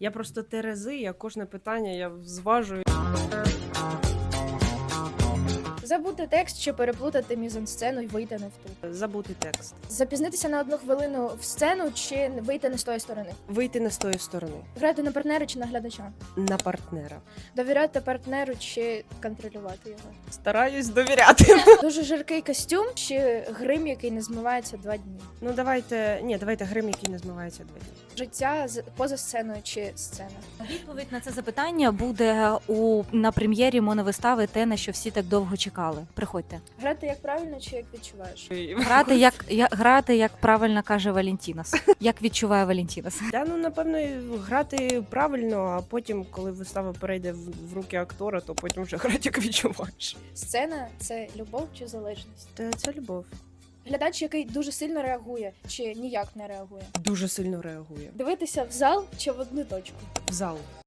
Я просто терези, я кожне питання я зважую. Забути текст чи переплутати мізансцену і вийти не в ту. Забути текст. Запізнитися на 1 хвилину в сцену чи вийти не з тої сторони. Вийти не з тої сторони. Грати на партнера чи на глядача. На партнера. Довіряти партнеру чи контролювати його. Стараюсь довіряти. Дуже жаркий костюм чи грим, який не змивається 2 дні. Ну давайте грим, який не змивається 2 дні. Життя поза сценою чи сцена. Відповідь на це запитання буде на прем'єрі моновистави «Те, на що всі так довго чекали». Приходьте. Грати як правильно чи як відчуваєш. Грати, як правильно каже Валентінас. Як відчуває Валентінас. Та ну напевно грати правильно, а потім, коли вистава перейде в руки актора, то потім вже грати як відчуваєш. Сцена це любов чи залежність. Та це любов. Глядач, який дуже сильно реагує чи ніяк не реагує. Дуже сильно реагує. Дивитися в зал чи в одну точку. В зал.